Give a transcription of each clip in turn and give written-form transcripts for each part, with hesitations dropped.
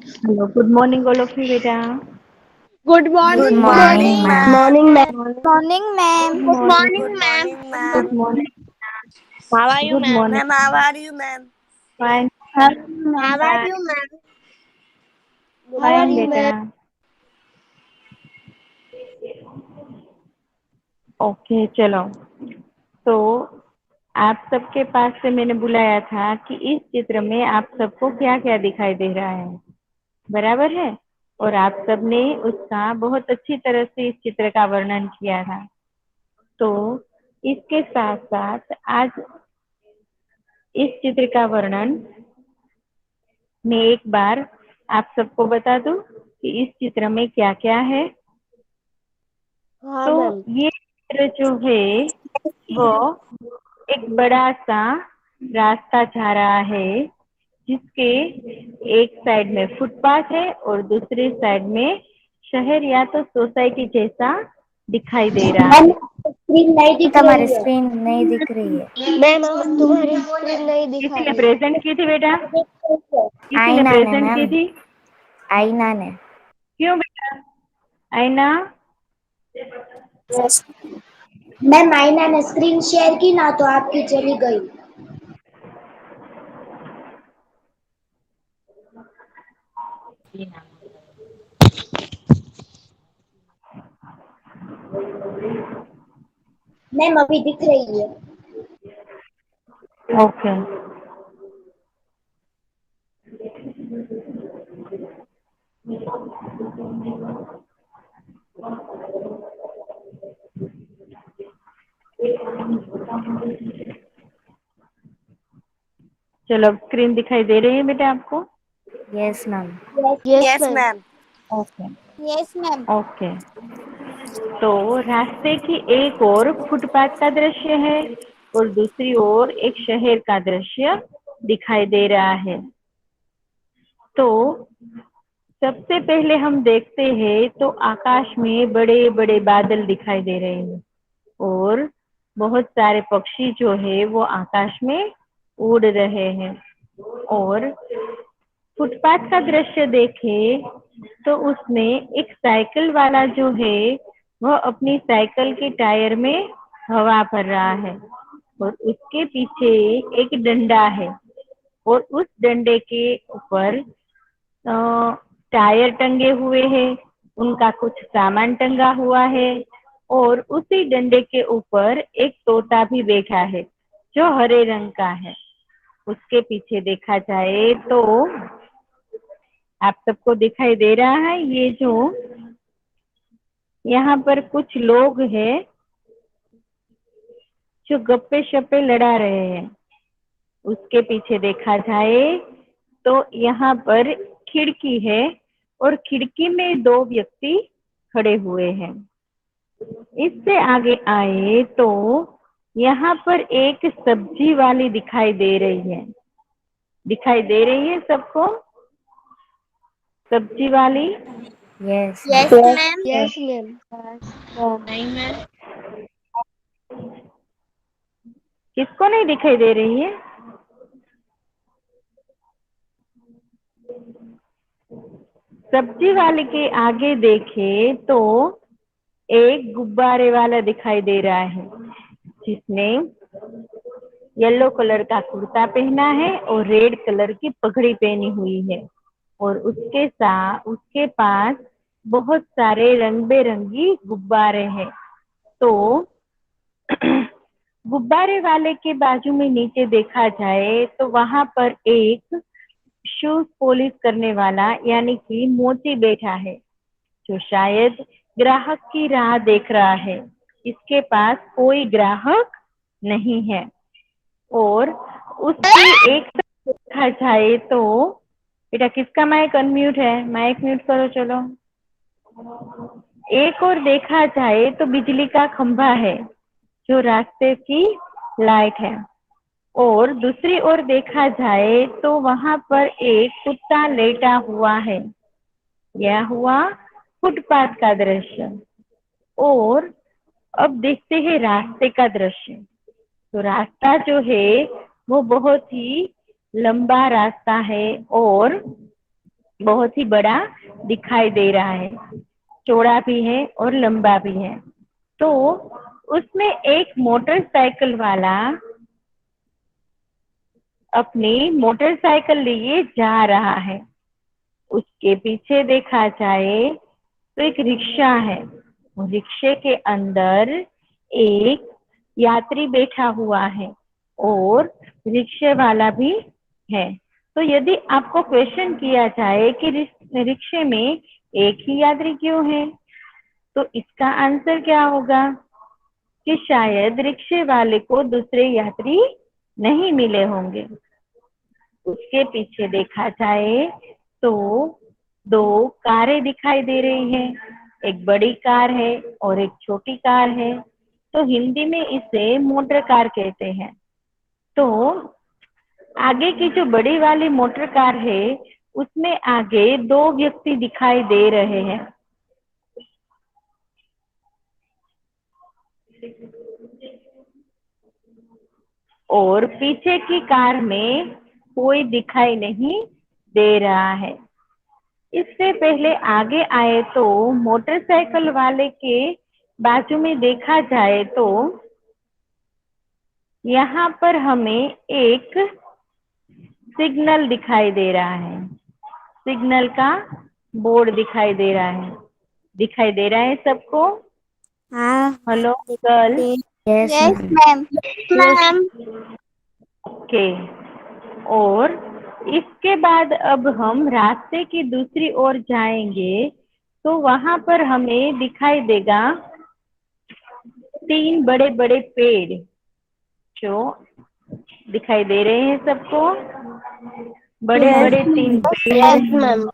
Hello, good morning all of you बेटा। Good Good morning morning, ma'am. ma'am. Morning ma'am. Morning ma'am. Good morning. Good morning, good ma'am. Morning. How are you good ma'am? Ma'am, morning. how are you, ma'am? Fine. How are fine. You ma'am? Fine बेटा। Okay चलो। तो आप सबके पास से मैंने बुलाया था कि इस चित्र में आप सबको क्या क्या दिखाई दे रहा है, बराबर है। और आप सबने उसका बहुत अच्छी तरह से इस चित्र का वर्णन किया था। तो इसके साथ साथ आज इस चित्र का वर्णन मैं एक बार आप सबको बता दूं कि इस चित्र में क्या क्या है। हाँ तो मैम। ये चित्र जो है वो एक बड़ा सा रास्ता जा रहा है, जिसके एक साइड में फुटपाथ है और दूसरी साइड में शहर या तो सोसाइटी जैसा दिखाई दे रहा मैम है। स्क्रीन नहीं दिख तुम्हारी रही है। स्क्रीन नहीं दिख रही है। मैम तुम्हारी स्क्रीन नहीं दिखा किसी ने रही है। प्रेजेंट की थी बेटा? किसी ने आईना ने प्रेजेंट की मैम, थी? आईना ने। क्यों बेटा? आईना? मैम आईना ने स्क्रीन शेयर की ना तो आपकी चली गई। मैम अभी दिख रही है। ओके। चलो, अब स्क्रीन दिखाई दे रही है बेटा आपको? Yes ma'am. Yes Yes, ma'am. ma'am. Okay. Yes ma'am. Okay. तो रास्ते की एक ओर फुटपाथ का दृश्य है और दूसरी ओर एक शहर का दृश्य दिखाई दे रहा है। तो सबसे पहले हम देखते हैं तो आकाश में बड़े बड़े बादल दिखाई दे रहे हैं और बहुत सारे पक्षी जो है वो आकाश में उड़ रहे हैं। और फुटपाथ का दृश्य देखें तो उसमें एक साइकिल वाला जो है वह अपनी साइकिल के टायर में हवा भर रहा है और उसके पीछे एक डंडा है और उस डंडे के ऊपर टायर टंगे हुए हैं, उनका कुछ सामान टंगा हुआ है और उसी डंडे के ऊपर एक तोता भी बैठा है जो हरे रंग का है। उसके पीछे देखा जाए तो आप सबको दिखाई दे रहा है ये जो यहाँ पर कुछ लोग हैं जो गप्पे शप्पे लड़ा रहे हैं। उसके पीछे देखा जाए तो यहाँ पर खिड़की है और खिड़की में दो व्यक्ति खड़े हुए हैं। इससे आगे आए तो यहाँ पर एक सब्जी वाली दिखाई दे रही है। दिखाई दे रही है सबको सब्जी वाली? Yes yes ma'am. Ma'am. Yes ma'am. नहीं मैम। किसको नहीं दिखाई दे रही है? सब्जी वाले के आगे देखे तो एक गुब्बारे वाला दिखाई दे रहा है जिसने येलो कलर का कुर्ता पहना है और रेड कलर की पगड़ी पहनी हुई है और उसके पास बहुत सारे रंग बिरंगी गुब्बारे हैं। तो गुब्बारे वाले के बाजू में नीचे देखा जाए तो वहां पर एक शूज पॉलिश करने वाला यानी कि मोची बैठा है जो शायद ग्राहक की राह देख रहा है। इसके पास कोई ग्राहक नहीं है और उसकी एक तरफ देखा जाए तो बेटा किसका माइक अनम्यूट है? माइक म्यूट करो चलो। एक और देखा जाए तो बिजली का खंभा है जो रास्ते की लाइट है और दूसरी ओर देखा जाए तो वहां पर एक कुत्ता लेटा हुआ है। यह हुआ फुटपाथ का दृश्य। और अब देखते हैं रास्ते का दृश्य। तो रास्ता जो है वो बहुत ही लंबा रास्ता है और बहुत ही बड़ा दिखाई दे रहा है, चौड़ा भी है और लंबा भी है। तो उसमें एक मोटरसाइकिल वाला अपनी मोटरसाइकिल लिए जा रहा है। उसके पीछे देखा जाए तो एक रिक्शा है। रिक्शे के अंदर एक यात्री बैठा हुआ है और रिक्शे वाला भी है। तो यदि आपको क्वेश्चन किया जाए कि रिक्शे में एक ही यात्री क्यों है, तो इसका आंसर क्या होगा कि शायद रिक्शे वाले को दूसरे यात्री नहीं मिले होंगे। उसके पीछे देखा जाए तो दो कारें दिखाई दे रही हैं, एक बड़ी कार है और एक छोटी कार है। तो हिंदी में इसे मोटर कार कहते हैं। तो आगे की जो बड़ी वाली मोटर कार है उसमें आगे दो व्यक्ति दिखाई दे रहे हैं और पीछे की कार में कोई दिखाई नहीं दे रहा है। इससे पहले आगे आए तो मोटरसाइकिल वाले के बाजू में देखा जाए तो यहाँ पर हमें एक सिग्नल दिखाई दे रहा है। सिग्नल का बोर्ड दिखाई दे रहा है सबको। हाँ hello girl. Yes, yes ma'am. Ma'am. Ma'am okay. और इसके बाद अब हम रास्ते की दूसरी ओर जाएंगे तो वहां पर हमें दिखाई देगा तीन बड़े बड़े पेड़ जो दिखाई दे रहे हैं सबको। बड़े यस बड़े तीन पेड़ यस हैं। मैम।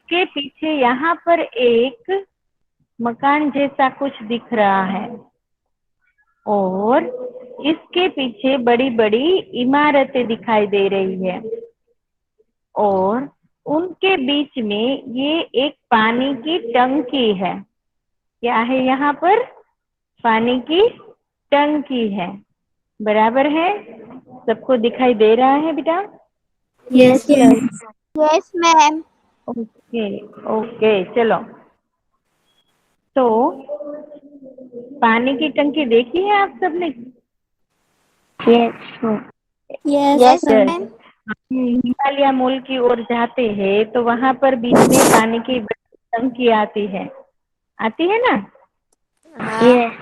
के पीछे यहाँ पर एक मकान जैसा कुछ दिख रहा है और इसके पीछे बड़ी बड़ी इमारतें दिखाई दे रही है और उनके बीच में ये एक पानी की टंकी है। क्या है यहाँ पर? पानी की टंकी है। बराबर है? सबको दिखाई दे रहा है बेटा? Yes ma'am. Yes ma'am. Okay okay चलो। तो पानी की टंकी देखी है आप सबने? Yes, ma'am. Yes yes. Ma'am. हम हिमालय मॉल की ओर जाते हैं तो वहां पर बीच में पानी की टंकी आती है ना? Yes.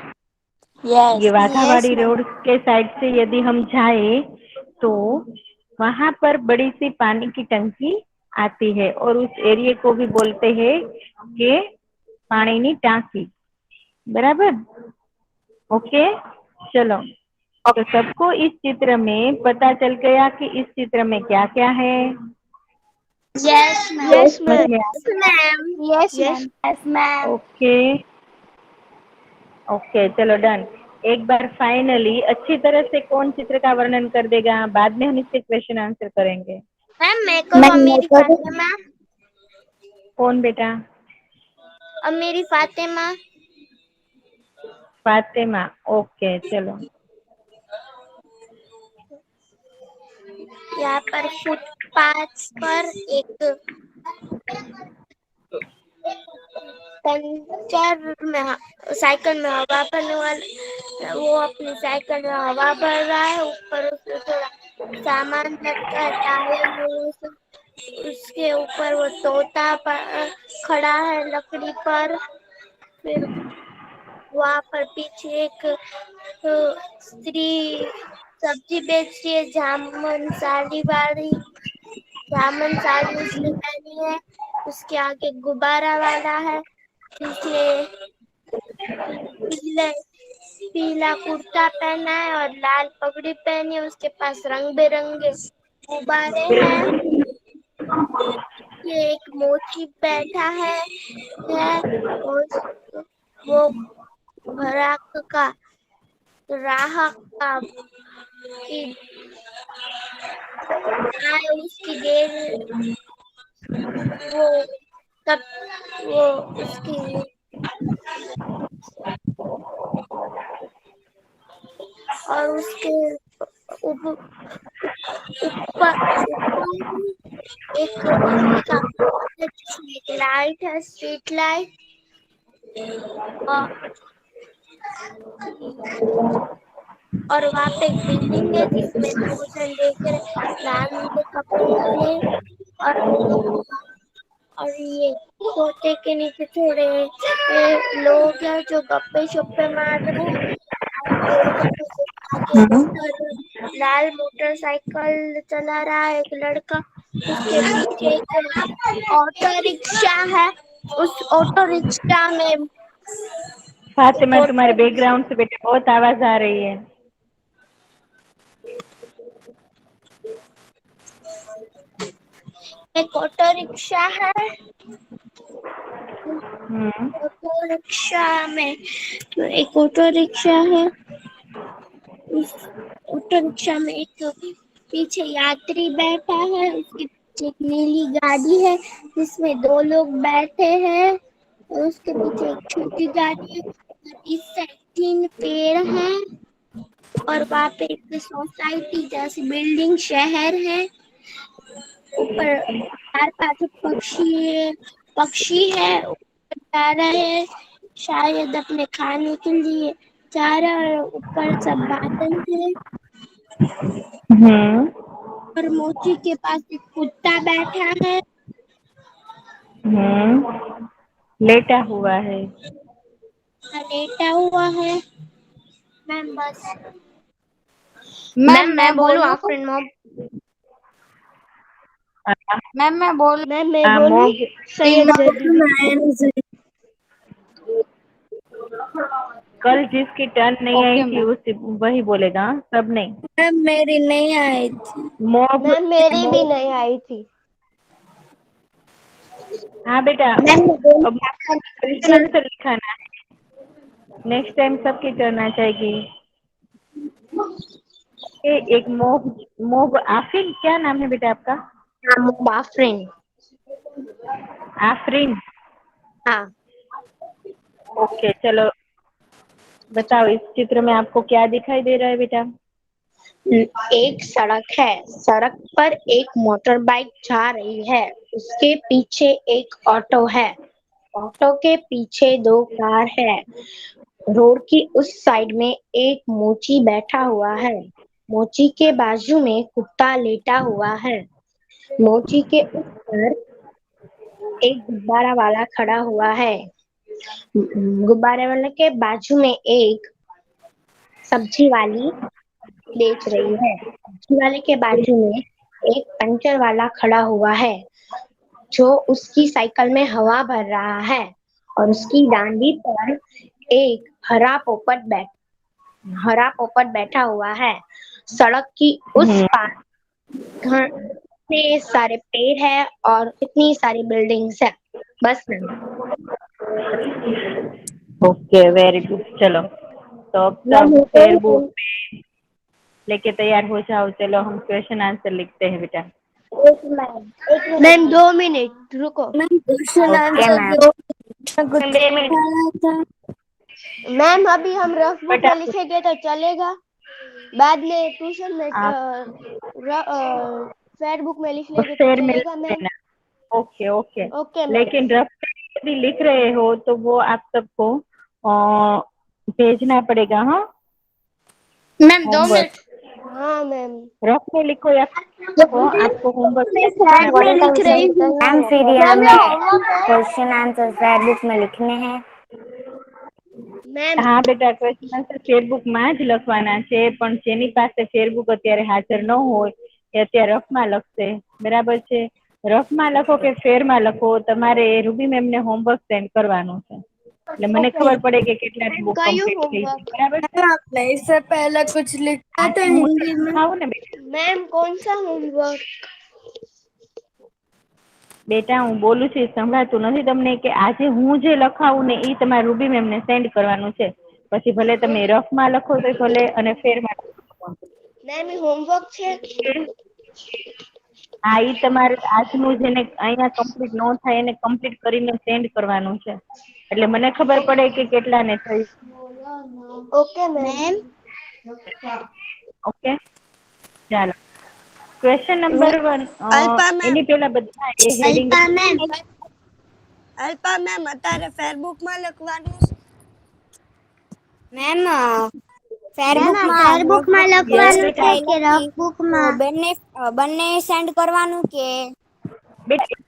ये यस यस वाघावाड़ी मैम। रोड के साइड से यदि हम जाए तो वहां पर बड़ी सी पानी की टंकी आती है और उस एरिया को भी बोलते हैं कि पानी टांकी। बराबर? ओके चलो। तो सबको इस चित्र में पता चल गया कि इस चित्र में क्या क्या है। Yes ma'am. समझ यस मैम। में ma'am. Yes ma'am. Yes ma'am. Okay okay चलो डन। एक बार फाइनली अच्छी तरह से कौन चित्र का वर्णन कर देगा, बाद में हम इसके क्वेश्चन आंसर करेंगे। मैम मेरे को अमीरी फातिमा। कौन बेटा? अमीरी फातिमा। फातिमा। ओके चलो। यहाँ पर फुटपाथ पर एक पंचर में साइकिल में हवा भरने वाला, वो अपनी साइकिल में हवा भर रहा है। ऊपर उसमें थोड़ा सामान रखा है, टायर है वो सब। उसके ऊपर वो तोता खड़ा है लकड़ी पर। फिर वहाँ पर पीछे एक स्त्री सब्जी बेच रही है, जामुन साड़ी उसने पहनी है। उसके आगे गुब्बारा वाला है जिसने पीला कुर्ता पहना है और लाल पगड़ी पहनी है। उसके पास रंग बिरंगे गुब्बारे हैं। ये एक मोची बैठा है और वो ग्राहक का की आए उसकी देर वो तब वो उसकी और उसके ऊपर ऊपर एक बिजली का लाइट है, स्ट्रीट लाइट। और वहाँ पे एक बिल्डिंग है जिसमें 2 जन देख रहे, लाल नीले कपड़े वाले। और ये तोते के नीचे थोड़े लोग हैं जो गप्पे शप्पे मार रहे हैं। और आगे उधर लाल मोटरसाइकिल चला रहा है एक लड़का। उसके पीछे एक ऑटो रिक्शा है। उस ऑटो रिक्शा में फातिमा, तुम्हारे बैकग्राउंड से बेटा बहुत आवाज आ रही है। एक ऑटो रिक्शा है। हम्म ऑटो रिक्शा में तो एक ऑटो रिक्शा है। उस ऑटो रिक्शा में एक पीछे यात्री बैठा है। उसके पीछे एक नीली गाड़ी है जिसमें 2 लोग बैठे हैं। और उसके पीछे एक छोटी गाड़ी है। और इस साइड 3 पेड़ हैं। और वहाँ पे एक सोसाइटी जैसी बिल्डिंग शहर है। ऊपर 4-5 पक्षी है। ऊपर जा रहे हैं शायद अपने खाने के लिए जा रहे हैं। और ऊपर सब बादल है। हम्म और मोची के पास एक कुत्ता बैठा है। लेटा हुआ है। लेटा हुआ है। मैम बस। मैम मैं बोलूं? आफरीन मैम। मैम मैं बोलूं? मैम मैं बोलूं? मोग सैयद जदीद। कल जिसकी टर्न नहीं आई ओके थी मैम। उस वही बोलेगा, सब नहीं। मैम मेरी नहीं आई थी। मोग मैम मेरी भी मोग नहीं आई थी। हाँ बेटा, मैम मैं बोलूं? अब क्वेश्चन आंसर लिखाना है। नेक्स्ट टाइम सबकी टर्न आ जाएगी। एक मोग मोग आफरीन, क्या नाम है बेटा आपका? आफरीन। आफरीन, हाँ। ओके चलो बताओ, इस चित्र में आपको क्या दिखाई दे रहा है बेटा? एक सड़क है। सड़क पर एक मोटर बाइक जा रही है। उसके पीछे एक ऑटो है। ऑटो के पीछे 2 कार है। रोड की उस साइड में एक मोची बैठा हुआ है। मोची के बाजू में कुत्ता लेटा हुआ है। मोची के उस पर एक गुब्बारा वाला खड़ा हुआ है। गुब्बारे वाले के बाजू में एक सब्जी वाली बेच रही है। सब्जी वाले के बाजू में एक पंचर वाला खड़ा हुआ है जो उसकी साइकिल में हवा भर रहा है। और उसकी डांडी पर एक हरा पोपट बैठा हुआ है। सड़क की उस हम्म पार इतने सारे पेड़ है और इतनी सारी बिल्डिंग्स है। बस मैम। Okay very good. चलो तो अब मैम सब हो फेयर गई? बुक लेके तैयार हो जाओ। चलो हम क्वेश्चन आंसर लिखते हैं बेटा। एक मिनट मैम 2 मिनट रुको। Ma'am question okay answer ma'am. कुछ था। मैम अभी हम रफ बुक बेटा में लिखेंगे तो चलेगा। बाद में ट्यूशन में आप फेयर बुक में लिख उस लेंगे तो शेर में लिख चलेगा मैम। देना। Okay okay. Okay ma'am. लेकिन रफ यदि लिख रहे हो तो वो आप सबको भेजना पड़ेगा। हाँ, मैम 2 होमवर्क मिनट। हाँ मैम। रफ में लिखो या लिखो, आपको होमवर्क भेजना फ्लैट में पड़ेगा। लिख रही हूँ। मैम फिर ये मैम ये हमें होमवर्क है। क्वेश्चन आंसर फेयर बुक में लिखने हैं। मैम હા બેટા, ક્વેશ્ચન આન્સર ફેરબુક માં જ લખવાના છે, પણ જેની પાસે ફેરબુક અત્યારે હાજર ન હોય એ અત્યારે રફમાં લખશે, બરાબર છે? રફમાં લખો કે ફેરમાં લખો, તમારે રૂબી મેમને હોમવર્ક સેન્ડ કરવાનું છે, એટલે મને ખબર પડે કે કેટલાની બુક कયું કમ્પ્લીટ થઈ છે, होमवर्क? બરાબર છે? मैम आपने इससे पहले कुछ लिखा था આજે હું જે हिंदी में? લખાવું ને બેટા, मैम कौन सा होमवर्क? બેટા હું બોલું છું સંભળાતું નથી તમને કે આજે હું જે લખાવું ને એ તમારે રૂબી મેમને સેન્ડ કરવાનું છે, પછી ભલે તમે રફમાં લખો તો ભલે અને ફેરમાં લખો. मैम ये होमवर्क છે? હા, ઈ તમારે આજનું જેને અહીંયા કમ્પ્લીટ ન થાય એને કમ્પ્લીટ કરીને સેન્ડ કરવાનું છે, એટલે મને ખબર પડે કે કેટલાને થયું. Okay ma'am. ઓકે ચાલો, ક્વેશ્ચન નંબર 1 अल्पा मैम। એની પેલા બધા એ heading Alpa ma'am. Alpa ma'am અત્યારે ફેરબુકમાં લખવાનું છે. મેમ फेयरबुक में યસ લખવાનું છે બેટા કે રફ बुक में? બંને બંને સેન્ડ કરવાનું કે બેટા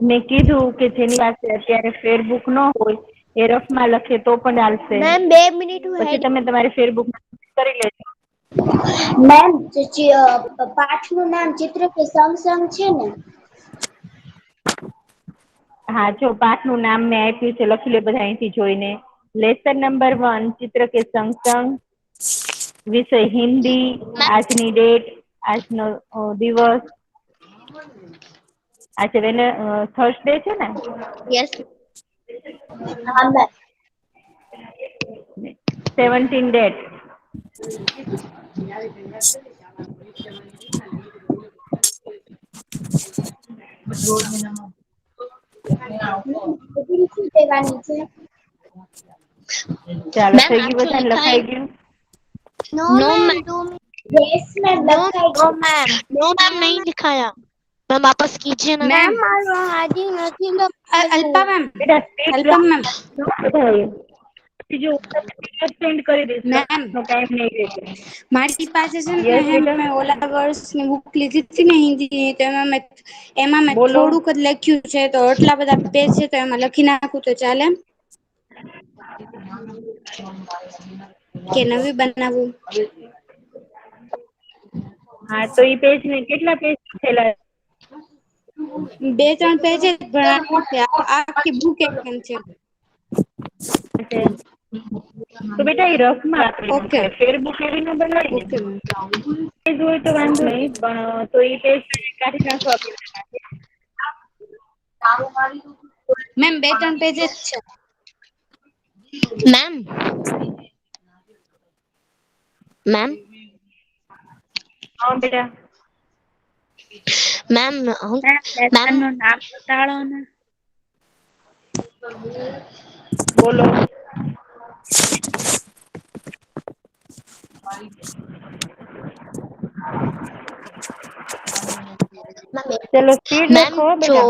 મેં કીધું કે જેની પાસે અત્યારે ફેરબુક ન હોય એ રફમાં લખે તો પણ ચાલશે. મેમ 2 મિનિટ હું પછી હેડ તમે તમારી ફેરબુક કરી લેજો. मैम पाठ નું નામ ચિત્ર કે સંગ સંગ છે ને? હા જો પાઠનું નામ મેં આપ્યું છે લખી લે બધા અહીંથી જોઈને. લેસન નંબર 1 ચિત્ર કે સંગ સંગ, વિષય હિન્દી, આજની ડેટ, આજનો દિવસ, આજે થર્સડે છે ને? Yes 17 date. શું કહેવાની છે? ચાલો મેમ થઈ ગયું આટલું બધાને લખાય લખાઈ ગયું? नो मैम યસ મેમ લખાય नो છે. मैम नो मैम नहीं दिखाया मैम वापस कीजिए ना मैम मारो हाजी નથી अल्पा मैम બેટા સ્પીડ अल्पा मैम પછી જો સેન્ડ કરી દઈશ मैम નો ટાઈમ નહીં રહેશે. મારી પાસે છે ને યસ બેટા મેં ઓલા વર્ષની બુક લીધી હતી ને હિન્દી તો એમાં મેં બોલો. થોડુંક જ લખ્યું છે તો આટલા બધા પેજ છે તો એમાં લખી નાખું તો ચાલે કે નવી બનાવું? હા તો ઈ પેજ ને કેટલા પેજ થયેલા 2-3 પેજ જ ભણવાનું છે આખી બુક એમ છે. છે? તો બેટા એ રફમાં આપેલું ઓકે છે ફેરબુક એવી ન બનાવી ઓકે દે. મેમ પેજ હોય તો વાંધો નહીં પણ તો ઈ પેજ કાઢી નાખો આપણે. મેમ 2-3 પેજ જ છે. मैम मैम હા બેટા मैम मैम લેસન નું નામ બતાડો ને. બોલો. चलो स्पीड मैम रखो जो बेटा.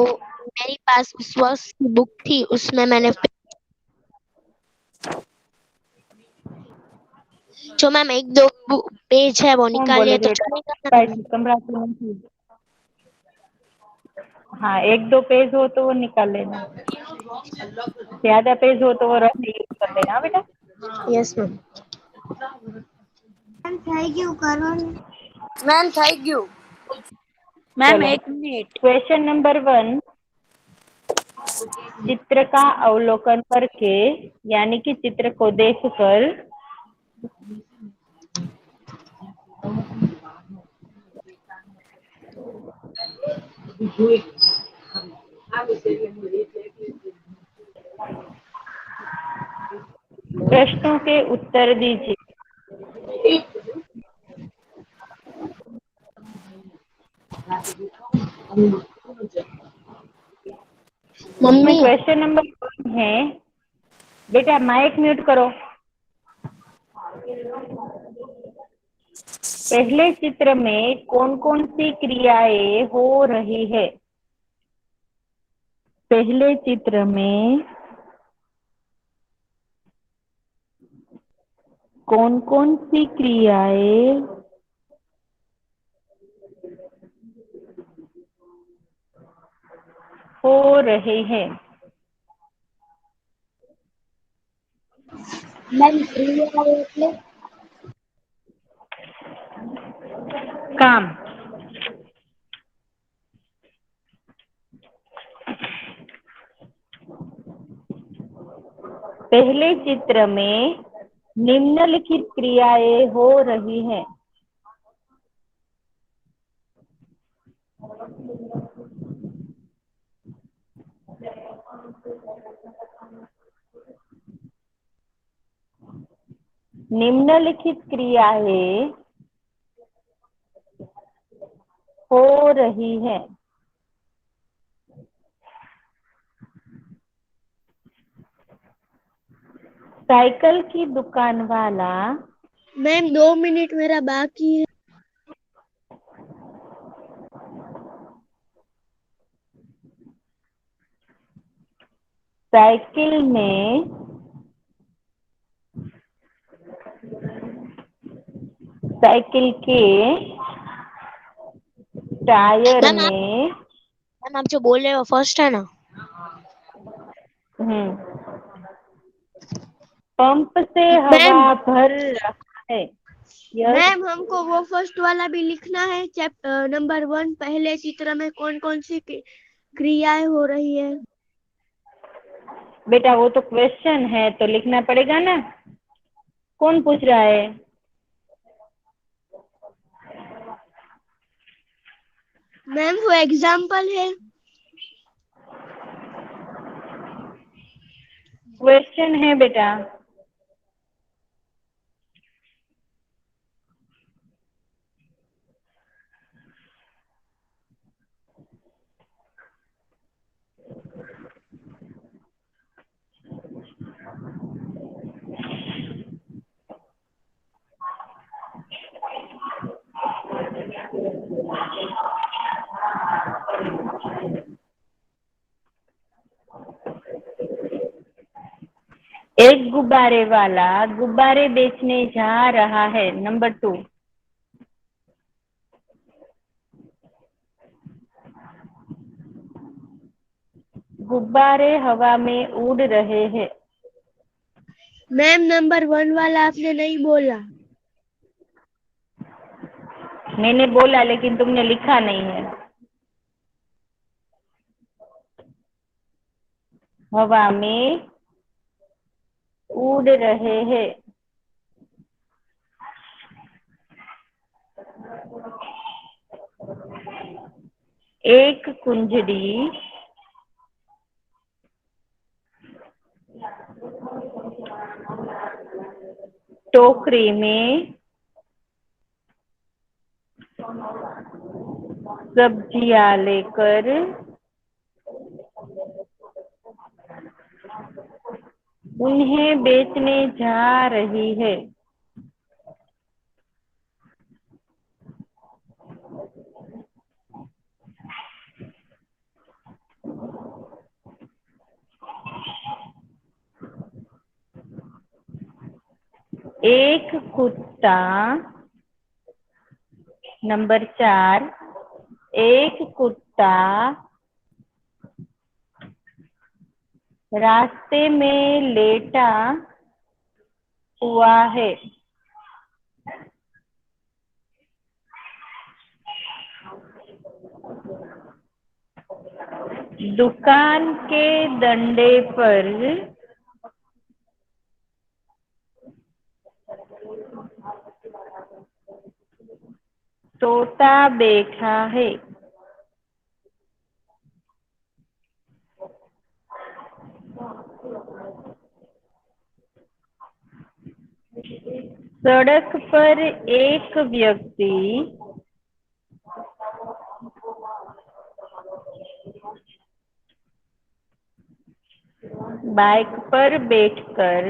मेरे पास उस वर्ष की बुक थी उसमें मैंने जो मैम 1-2 पेज है वो कौन निकालिए बोले तो बेटा चलेगा ना भाई मैम? संभळाતું નથી. हाँ 1-2 पेज हो तो वो निकाल लेना. ज्यादा पेज हो तो वो रफ यूज कर लेना हाँ बेटा. यस मैम થઈ ગયું કરો ને. मैम थैंक यू मैम चलो 1 मिनट क्वेश्चन नंबर 1 चित्र का अवलोकन करके यानी कि चित्र को देखकर प्रश्नों के उत्तर दीजिए. इसमें मम्मी क्वेश्चन नंबर 1 है बेटा माइक म्यूट करो. पहले चित्र में कौन कौन सी क्रियाएं हो रही है? पहले चित्र में कौन कौन सी क्रियाएं हो रही है? મેમ ક્રિયા એટલે काम. पहले चित्र में निम्नलिखित क्रियाएं हो रही हैं. निम्नलिखित क्रियाएं हो रही है. साइकिल की दुकान वाला मैम 2 मिनट मेरा बाकी है साइकिल में साइकिल के टायर मैम में आप जो बोल रहे हो फर्स्ट है ना? पंप से हवा मैम भर रहा है। यस मैम हमको वो फर्स्ट वाला भी लिखना है। चैप्टर नंबर 1 पहले चित्र में कौन कौन सी क्रियाएं हो रही है? बेटा वो तो क्वेश्चन है तो लिखना पड़ेगा ना। कौन पूछ रहा है? मैम वो एग्जाम्पल है। क्वेश्चन है बेटा। एक गुब्बारे वाला गुब्बारे बेचने जा रहा है। नंबर 2। गुब्बारे हवा में उड़ रहे हैं। मैम नंबर 1 वाला आपने नहीं बोला। मैंने बोला लेकिन तुमने लिखा नहीं है। हवा में उड़ रहे हैं। एक कुंजड़ी टोकरी में सब्जियां लेकर उन्हें बेचने जा रही है। एक कुत्ता नंबर 4। एक कुत्ता रास्ते में लेटा हुआ है। दुकान के डंडे पर तोता बैठा है। सड़क पर एक व्यक्ति बाइक पर बैठकर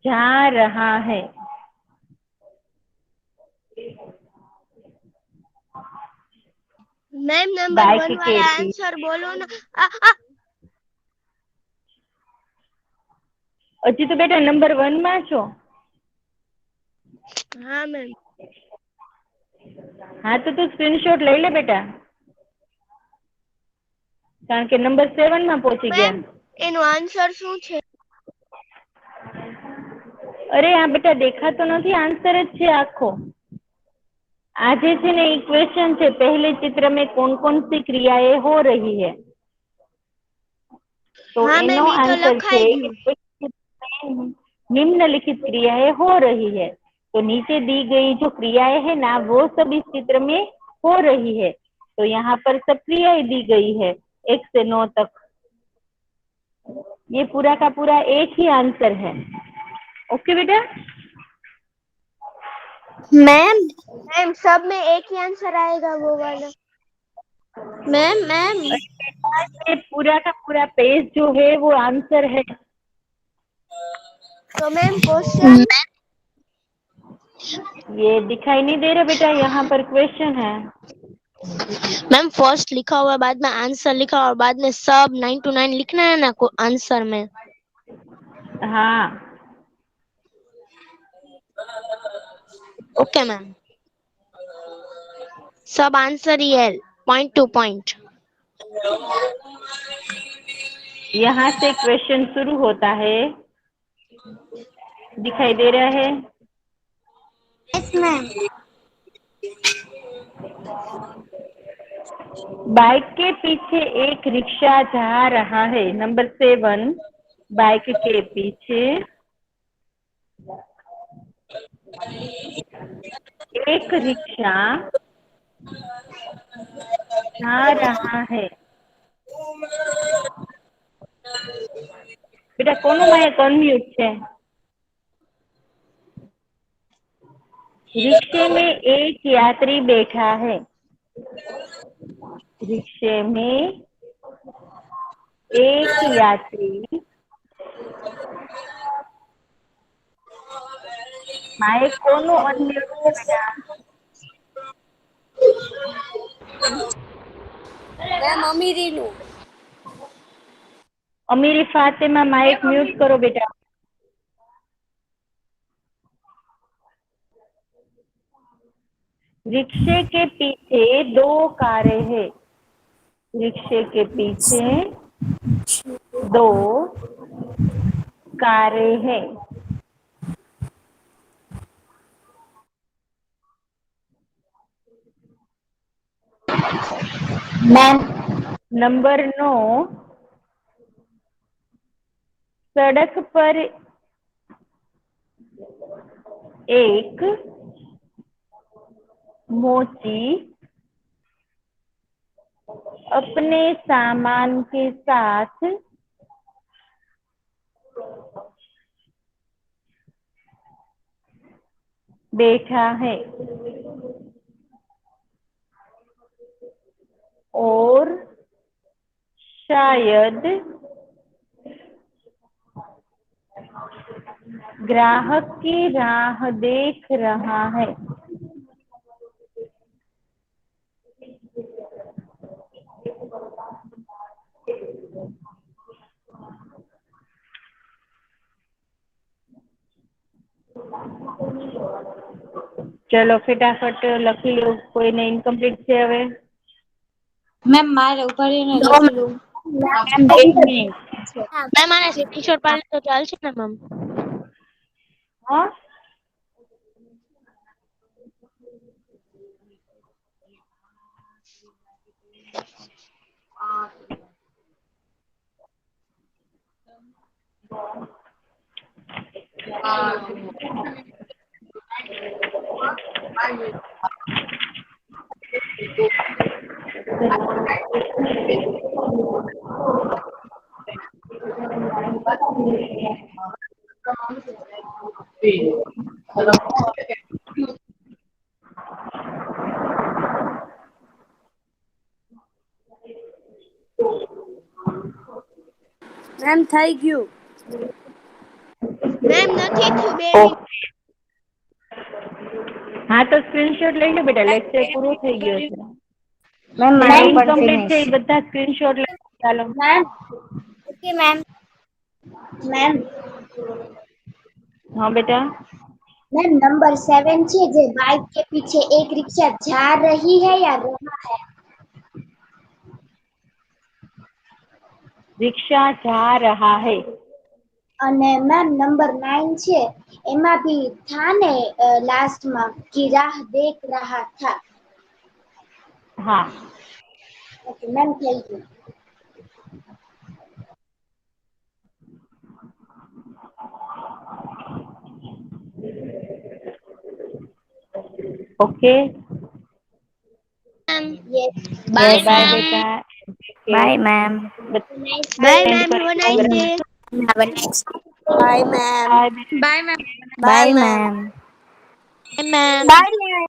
जा रहा है। मैम नंबर बाइक 1 के वाला पीछे आंसर बोलो ना। हજી तो बेटा नंबर 1 में छो। हाँ मैम। हाँ तो तू स्क्रीनशॉट ले ले बेटा कारण के नंबर 7 में पहुंची गया। मैम એનો આન્સર શું છે? अरे हाँ बेटा देखा तो नहीं आंसर ज छे आखो। आज है ने इक्वेशन है पहले चित्र में कौन कौन सी क्रियाएं हो रही है तो हाँ एनो मैम ये तो आंसर લખાઈ है ગયું। निम्नलिखित क्रियाएं हो रही है। तो नीचे दी गई जो क्रियाएं है ना वो सब इस चित्र में हो रही है। तो यहाँ पर सब क्रियाएं दी गई है 1 से 9 तक। ये पूरा का पूरा एक ही आंसर है। ओके बेटा। मैम सब में एक ही आंसर आएगा वो वाला। मैम ये पूरा का पूरा पेज जो है वो आंसर है। तो मैम क्वेश्चन ये दिखाई नहीं दे रहा बेटा, यहाँ पर क्वेश्चन है। मैम फर्स्ट लिखा हुआ है, बाद में आंसर लिखा और बाद में सब 9 to 9 लिखना है ना आंसर में। हाँ ओके मैम, सब आंसर ही है पॉइंट टू पॉइंट। यहाँ से क्वेश्चन शुरू होता है, दिखाई दे रहा है। Yes ma'am. बाइक के पीछे एक रिक्शा जा रहा है। नंबर 7, बाइक के पीछे एक रिक्शा जा रहा है। बेटा कोनो में कन्फ्यूज है। रिक्शे में एक यात्री बैठा है। रिक्शे में एक यात्री, माइक कोनो अनम्यूट है बेटा। मैम अमीरी नु। अमीरी फातिमा माइक म्यूट करो बेटा। रिक्शे के पीछे 2 कारें हैं। रिक्शे के पीछे 2 कारें हैं। मैम नंबर 9, सड़क पर एक मोची अपने सामान के साथ बैठा है और शायद ग्राहक की राह देख रहा है। चलो फटाफट लखी लो, कोई ने इनकम्प्लीट છે હવે। मैम मारे ऊपर ही नहीं लख लो। मैम एक मिनिट। मैम आने स्क्रीनशॉट पाले तो ચાલશે ને मैम? हाँ मैम થઈ ગયું। मैम નથી થયું બે ओके, हाँ तो स्क्रीनशॉट લઈ લો બેટા, લેક્ચર પૂરો થઈ ગયો છે। मैम જેને मारे पण ઇનકમ્પ્લીટ છે फिनिश। એ બધા સ્ક્રીનશॉट લઈ લો, ચાલો। Ma'am okay ma'am. मैम हाँ बेटा, मैम नंबर 7 છે જે बाइक के पीछे एक रिक्शा जा रही है या रहा है? रिक्शा जा रहा है। અને મેમ નંબર 9 છે એમાં બી था ने लास्ट में की राह देख रहा था। हाँ okay ma'am thank you. Okay, ma'am. Yes bye yes bye ma'am. Ma'am. बेटा। Bye ma'am. Nice bye send ma'am, have a nice करेंगे। Day. Have a nice. Bye ma'am. Bye बेटा। Bye ma'am. Bye bye ma'am. Ma'am. Bye ma'am. Bye ma'am.